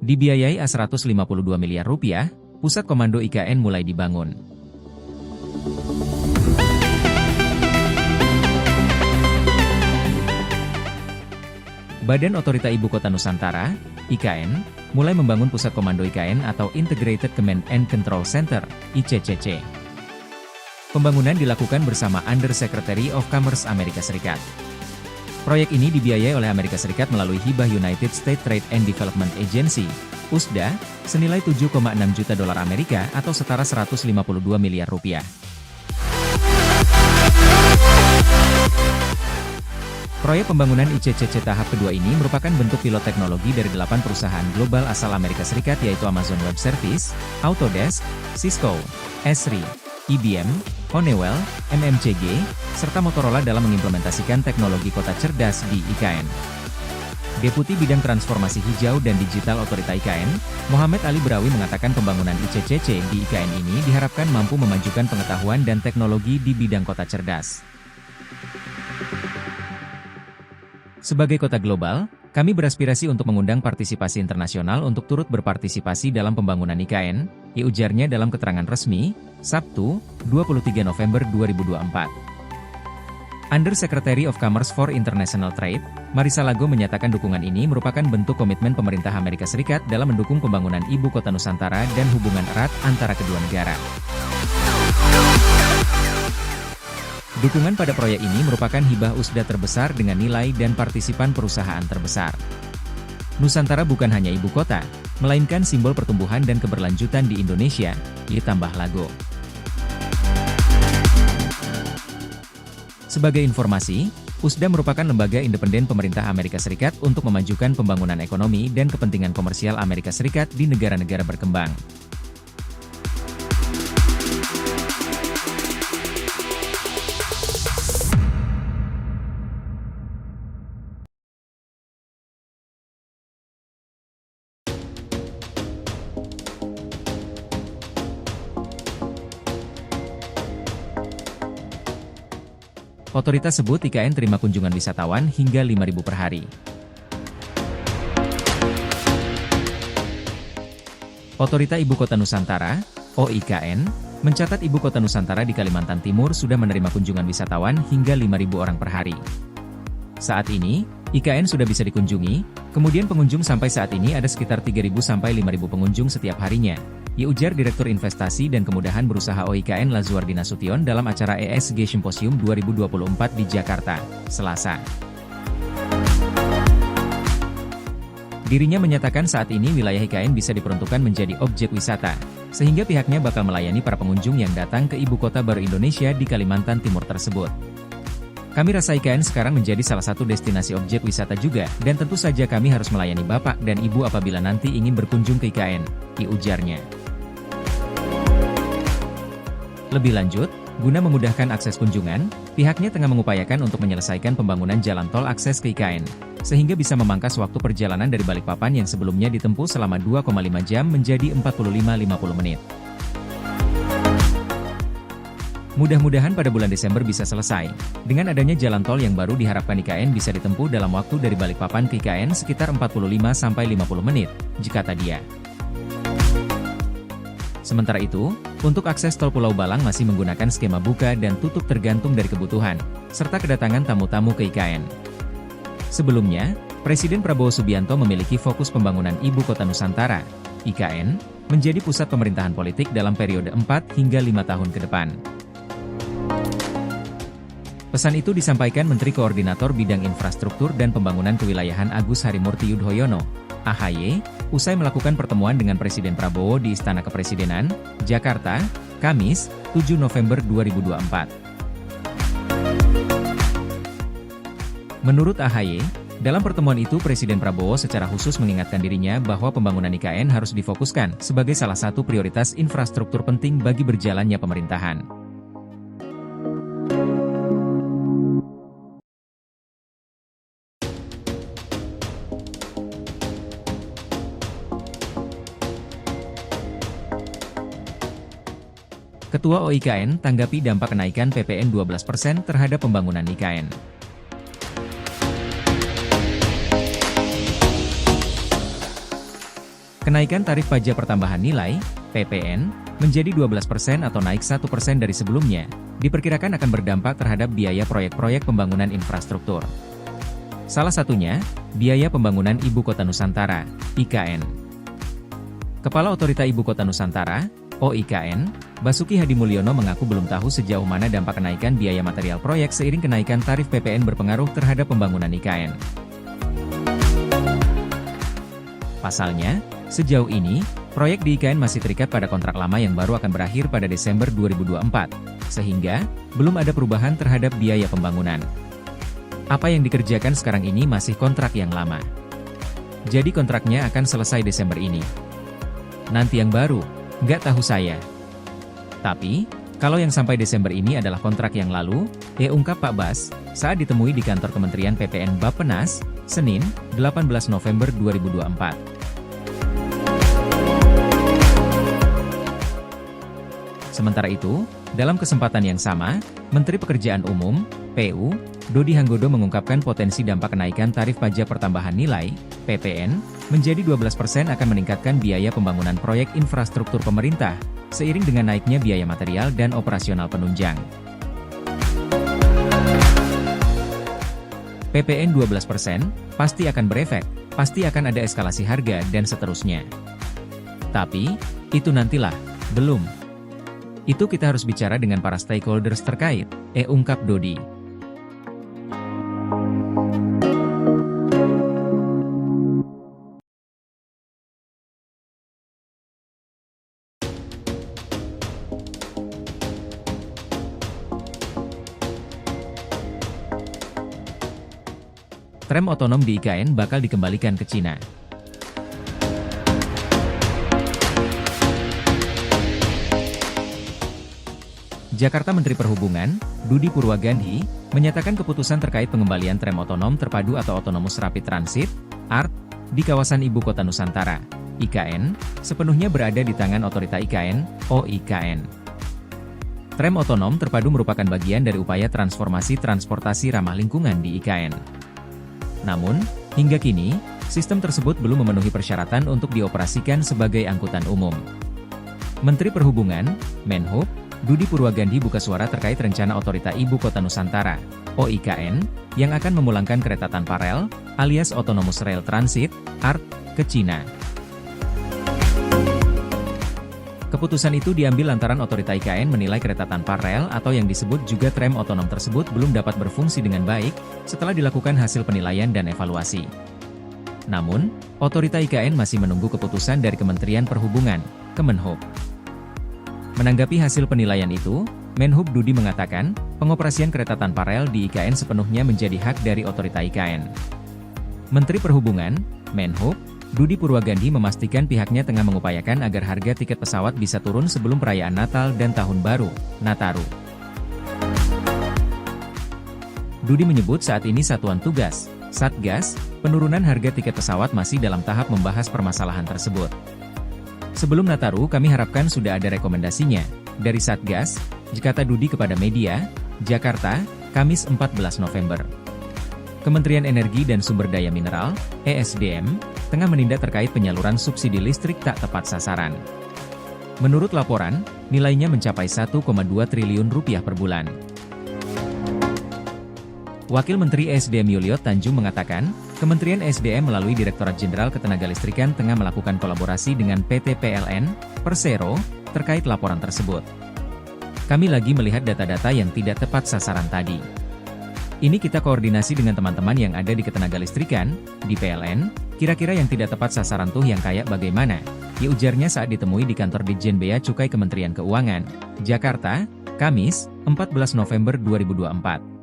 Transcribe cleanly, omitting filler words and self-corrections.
Dibiayai Rp152 miliar, pusat komando IKN mulai dibangun. Badan Otorita Ibu Kota Nusantara, IKN, mulai membangun pusat komando IKN atau Integrated Command and Control Center, ICCC. Pembangunan dilakukan bersama Undersecretary of Commerce Amerika Serikat. Proyek ini dibiayai oleh Amerika Serikat melalui hibah United States Trade and Development Agency, USDA, senilai 7,6 juta dolar Amerika atau setara Rp152 miliar. Proyek pembangunan ICCC tahap kedua ini merupakan bentuk pilot teknologi dari 8 perusahaan global asal Amerika Serikat yaitu Amazon Web Services, Autodesk, Cisco, Esri, IBM, Honeywell, MMCG, serta Motorola dalam mengimplementasikan teknologi kota cerdas di IKN. Deputi Bidang Transformasi Hijau dan Digital Otorita IKN, Muhammad Ali Brawi mengatakan pembangunan ICCC di IKN ini diharapkan mampu memajukan pengetahuan dan teknologi di bidang kota cerdas. Sebagai kota global, kami beraspirasi untuk mengundang partisipasi internasional untuk turut berpartisipasi dalam pembangunan IKN, ujarnya dalam keterangan resmi, Sabtu, 23 November 2024. Undersecretary of Commerce for International Trade, Marissa Lago menyatakan dukungan ini merupakan bentuk komitmen pemerintah Amerika Serikat dalam mendukung pembangunan Ibu Kota Nusantara dan hubungan erat antara kedua negara. Dukungan pada proyek ini merupakan hibah USDA terbesar dengan nilai dan partisipan perusahaan terbesar. Nusantara bukan hanya ibu kota, melainkan simbol pertumbuhan dan keberlanjutan di Indonesia, ditambah Lago. Sebagai informasi, USDA merupakan lembaga independen pemerintah Amerika Serikat untuk memajukan pembangunan ekonomi dan kepentingan komersial Amerika Serikat di negara-negara berkembang. Otoritas sebut IKN terima kunjungan wisatawan hingga 5.000 per hari. Otorita Ibu Kota Nusantara, OIKN, mencatat Ibu Kota Nusantara di Kalimantan Timur sudah menerima kunjungan wisatawan hingga 5.000 orang per hari. Saat ini, IKN sudah bisa dikunjungi, kemudian pengunjung sampai saat ini ada sekitar 3.000 sampai 5.000 pengunjung setiap harinya, ujar Direktur Investasi dan Kemudahan Berusaha OIKN Lazuardi Nasution dalam acara ESG Symposium 2024 di Jakarta, Selasa. Dirinya menyatakan saat ini wilayah IKN bisa diperuntukkan menjadi objek wisata, sehingga pihaknya bakal melayani para pengunjung yang datang ke Ibu Kota Baru Indonesia di Kalimantan Timur tersebut. Kami rasa IKN sekarang menjadi salah satu destinasi objek wisata juga, dan tentu saja kami harus melayani Bapak dan Ibu apabila nanti ingin berkunjung ke IKN, ujarnya. Lebih lanjut, guna memudahkan akses kunjungan, pihaknya tengah mengupayakan untuk menyelesaikan pembangunan jalan tol akses ke IKN, sehingga bisa memangkas waktu perjalanan dari Balikpapan yang sebelumnya ditempuh selama 2,5 jam menjadi 45-50 menit. Mudah-mudahan pada bulan Desember bisa selesai. Dengan adanya jalan tol yang baru diharapkan IKN bisa ditempuh dalam waktu dari Balikpapan ke IKN sekitar 45-50 menit, jika dia. Sementara itu, untuk akses tol Pulau Balang masih menggunakan skema buka dan tutup tergantung dari kebutuhan, serta kedatangan tamu-tamu ke IKN. Sebelumnya, Presiden Prabowo Subianto memiliki fokus pembangunan Ibu Kota Nusantara, IKN, menjadi pusat pemerintahan politik dalam periode 4 hingga 5 tahun ke depan. Pesan itu disampaikan Menteri Koordinator Bidang Infrastruktur dan Pembangunan Kewilayahan Agus Harimurti Yudhoyono, AHY, usai melakukan pertemuan dengan Presiden Prabowo di Istana Kepresidenan, Jakarta, Kamis, 7 November 2024. Menurut AHY, dalam pertemuan itu Presiden Prabowo secara khusus mengingatkan dirinya bahwa pembangunan IKN harus difokuskan sebagai salah satu prioritas infrastruktur penting bagi berjalannya pemerintahan. Ketua OIKN tanggapi dampak kenaikan PPN 12% terhadap pembangunan IKN. Kenaikan tarif pajak pertambahan nilai, PPN, menjadi 12% atau naik 1% dari sebelumnya, diperkirakan akan berdampak terhadap biaya proyek-proyek pembangunan infrastruktur. Salah satunya, biaya pembangunan Ibu Kota Nusantara, IKN. Kepala Otorita Ibu Kota Nusantara, OIKN, Basuki Hadimulyono mengaku belum tahu sejauh mana dampak kenaikan biaya material proyek seiring kenaikan tarif PPN berpengaruh terhadap pembangunan IKN. Pasalnya, sejauh ini, proyek di IKN masih terikat pada kontrak lama yang baru akan berakhir pada Desember 2024, sehingga belum ada perubahan terhadap biaya pembangunan. Apa yang dikerjakan sekarang ini masih kontrak yang lama. Jadi kontraknya akan selesai Desember ini. Nanti yang baru, nggak tahu saya. Tapi, kalau yang sampai Desember ini adalah kontrak yang lalu, ungkap Pak Bas, saat ditemui di kantor Kementerian PPN Bappenas, Senin, 18 November 2024. Sementara itu, dalam kesempatan yang sama, Menteri Pekerjaan Umum, PU, Dodi Hanggodo mengungkapkan potensi dampak kenaikan tarif pajak pertambahan nilai, PPN, menjadi 12% akan meningkatkan biaya pembangunan proyek infrastruktur pemerintah, seiring dengan naiknya biaya material dan operasional penunjang. PPN 12% pasti akan berefek, pasti akan ada eskalasi harga dan seterusnya. Tapi, itu nantilah, belum. Itu kita harus bicara dengan para stakeholders terkait, ungkap Dodi. Tram otonom di IKN bakal dikembalikan ke Cina. Jakarta Menteri Perhubungan, Budi Purwagandhi, menyatakan keputusan terkait pengembalian tram otonom terpadu atau Autonomous Rapid Transit, ART, di kawasan Ibu Kota Nusantara, IKN, sepenuhnya berada di tangan Otorita IKN, OIKN. Tram otonom terpadu merupakan bagian dari upaya transformasi transportasi ramah lingkungan di IKN. Namun, hingga kini, sistem tersebut belum memenuhi persyaratan untuk dioperasikan sebagai angkutan umum. Menteri Perhubungan, Menhub, Budi Purwagandhi buka suara terkait rencana Otorita Ibu Kota Nusantara, OIKN, yang akan memulangkan kereta tanpa rel, alias Autonomous Rail Transit, ART, ke Cina. Keputusan itu diambil lantaran Otorita IKN menilai kereta tanpa rel atau yang disebut juga tram otonom tersebut belum dapat berfungsi dengan baik, setelah dilakukan hasil penilaian dan evaluasi. Namun, Otorita IKN masih menunggu keputusan dari Kementerian Perhubungan, Kemenhub. Menanggapi hasil penilaian itu, Menhub Budi mengatakan, pengoperasian kereta tanpa rel di IKN sepenuhnya menjadi hak dari Otorita IKN. Menteri Perhubungan, Menhub, Budi Purwagandhi memastikan pihaknya tengah mengupayakan agar harga tiket pesawat bisa turun sebelum perayaan Natal dan Tahun Baru, Nataru. Budi menyebut saat ini Satuan Tugas, Satgas, penurunan harga tiket pesawat masih dalam tahap membahas permasalahan tersebut. Sebelum Nataru kami harapkan sudah ada rekomendasinya, dari Satgas, kata Budi kepada media, Jakarta, Kamis 14 November. Kementerian Energi dan Sumber Daya Mineral, ESDM, tengah menindak terkait penyaluran subsidi listrik tak tepat sasaran. Menurut laporan, nilainya mencapai 1,2 triliun rupiah per bulan. Wakil Menteri ESDM Yuliot Tanjung mengatakan, Kementerian ESDM melalui Direktorat Jenderal Ketenagalistrikan tengah melakukan kolaborasi dengan PT PLN, Persero, terkait laporan tersebut. Kami lagi melihat data-data yang tidak tepat sasaran tadi. Ini kita koordinasi dengan teman-teman yang ada di Ketenagalistrikan, di PLN, kira-kira yang tidak tepat sasaran tuh yang kayak bagaimana, ujarnya saat ditemui di kantor Ditjen Bea Cukai Kementerian Keuangan, Jakarta, Kamis, 14 November 2024.